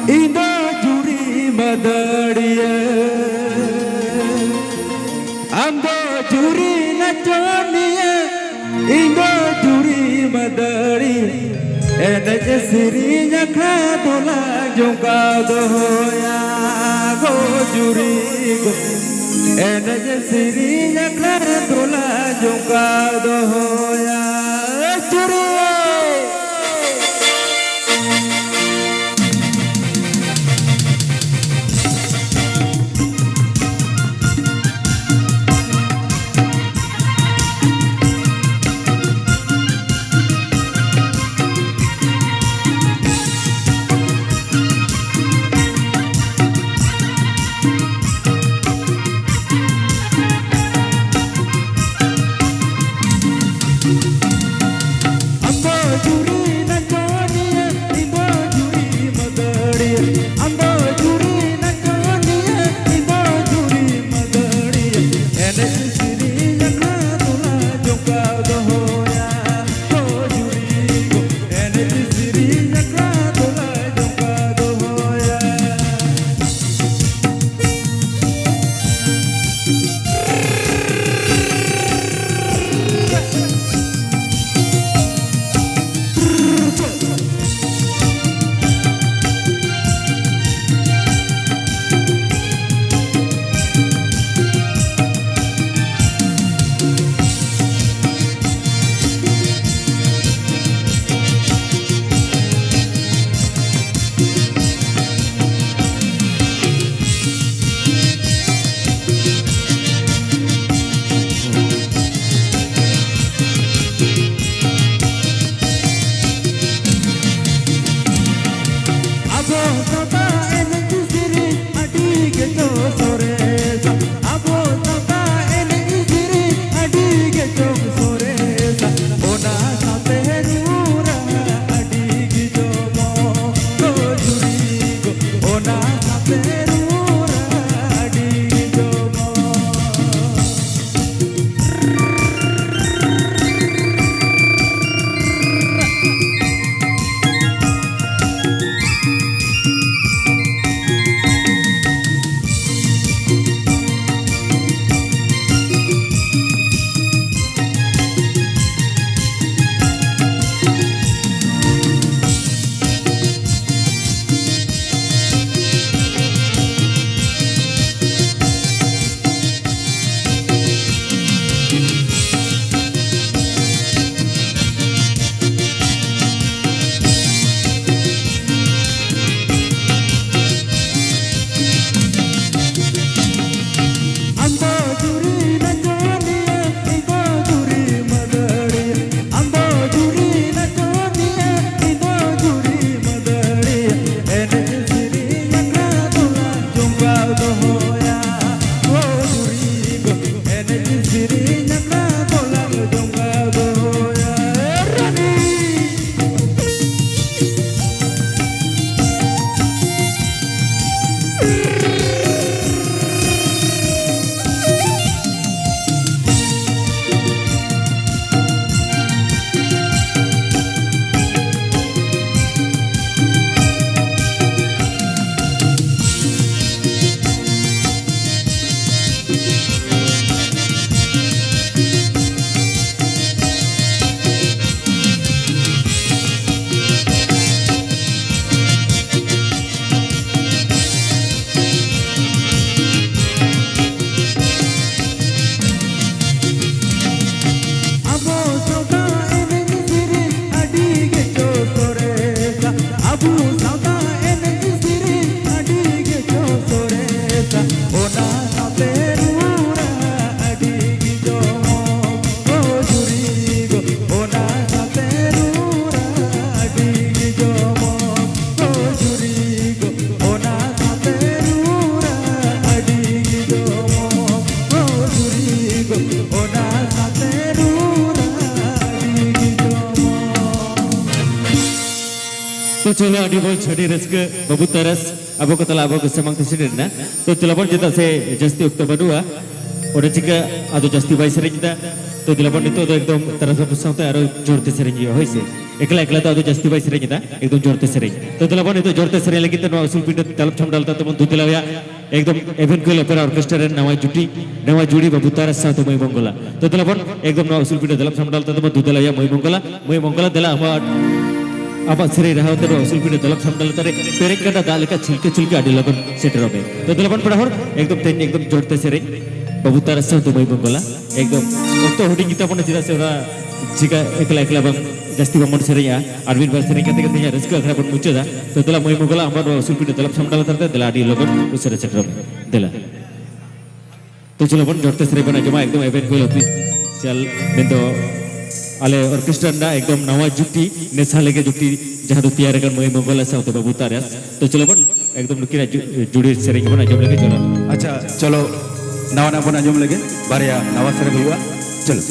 Indo juri madadiya Amdo juri nachoniya Indo juri madari Eda jasirinya kadola jongka doya Go juri go Eda jasirinya kadola jongka doya Juri Tujulah di bawah jadi rezeki babu teras abu ketelah abu kesemang tersendiri na. Tujulah pun kita se justi Oktober 2 Orang jika ada jasti bayi sering kita, tu dilakukan itu tu ekdom terasa pusing tu aro jorte sering juga, hoise. Ekla tu ada jasti bayi sering kita, ekdom jorte sering. Tu dilakukan itu jorte sering lagi tu usul pindah dalam camdal tu pun tu dilawya, ekdom event kau lepera orkestra nama judi babu taras satu mai monggola. Tu dilakukan ekdom usul pindah dalam camdal tu pun tu dilawya mai monggola dalam apa seri raha tu usul pindah dalam camdal tare perek kada dal ka cilke adi lakukan seterobe. Tu dilakukan perahor ekdom ten ekdom jorte sering. Babu taras satu mai monggola, ekdom. Waktu holding kita pun tidak seorang jika ekla bang jasti bangun serinya, Arvin bang sering kata-katanya rezeki akhirnya pun muncul dah. Setelah mai monggola amar usul pindah dalam samdal tarte dalam adi lakukan usara seterobe. Dalam. Tu cuma pun jorte sering pun aja mah ekdom event gue lebih sial bento ale orkestra anda ekdom nawa jukti nesale ke jukti jahadu tiar kan mai monggola sa tu babu taras. Tu cuma pun ekdom lukira judi sering pun aja lagi colo. अच्छा चलो नवा pun anjum lagi barya nawa sering huwa चलो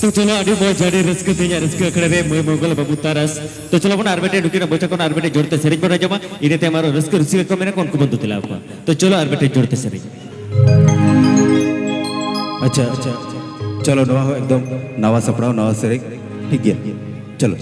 तो चलो आदि बहुत jadi rezeki tinya rezeki kerana मैं मंगल बाबू तारस तो चलो अपन आर्बिट्रेट दुखी ना बच्चा कौन आर्बिट्रेट जोड़ते सरिक पर जमा इन्हें ते हमारा rezeki रुचि को मैंने कौन को बंदू दिला आपका तो चलो आर्बिट्रेट जोड़ते सरिक अच्छा चलो नवा हो एकदम नवा सपड़ा नवा सरिक ठीक है चलो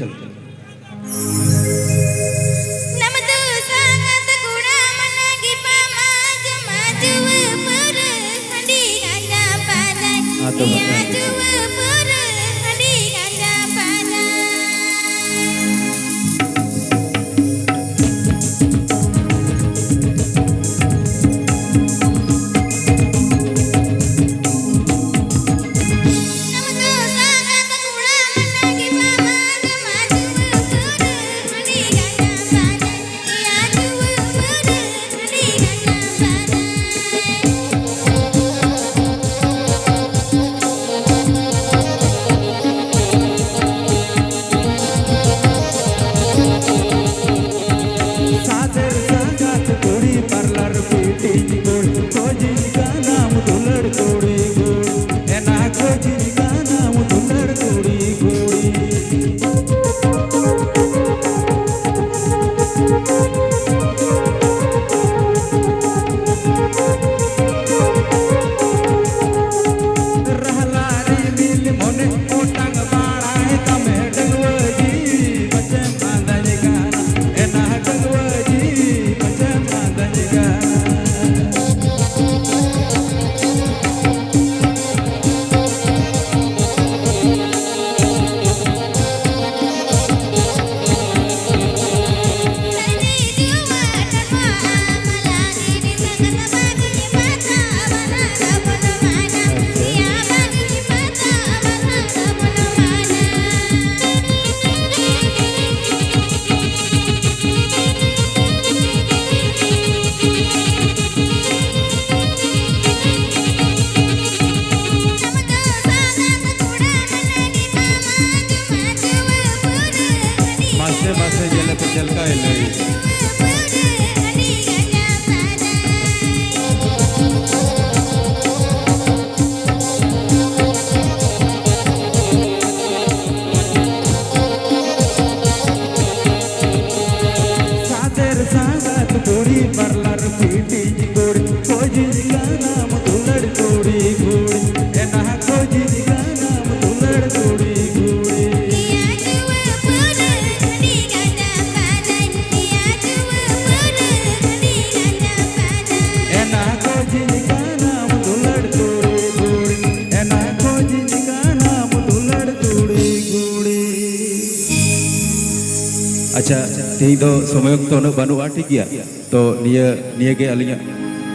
ᱪᱮᱞᱠᱟ ᱞᱟᱹᱭ सादर सांगत गोड़ी परलर पीटी गोड़ी खोजी नाम दुलड़ गोड़ी गोड़ी एना खोजी नाम दुलड़ गोड़ी गोड़ी एना खोजी नाम दुलड़ गोड़ी गोड़ी एना खोजी नाम दुलड़ गोड़ी गोड़ी अच्छा तेही दो समय तो उन्हें बानुआ ठीक गया तो निये के अलिया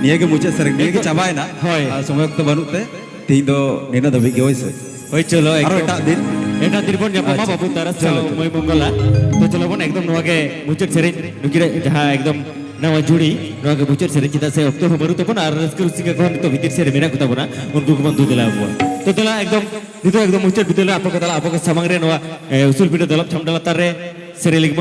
निये के मुझे सर निये के चाबाए ना होय। समय तो बानुते तेही दो नेना दबी के वैसे ওই চলো আরো এটা দিন এটা দিরবন জাপামা বাবু তারা চলো মই মঙ্গলা তো চলো বন একদম নোয়াকে মুচের সেরেন নুকিরে যাহা একদম নাওয়া জুড়ি নোয়াকে মুচের সেরেন চিতা সে অক্টো হমারু তখন আর রসকুর সিকা কোন তো ভিতর সেরে মেরা কথা বনা উনকু বন্ধু দিলা আবু তো দিলা একদম দিতো একদম মুচের দিলা আপক তালা আপক সামাংরে নোয়া উসুল পিঠে দলপ ছামডালা তারে সেরে লিখ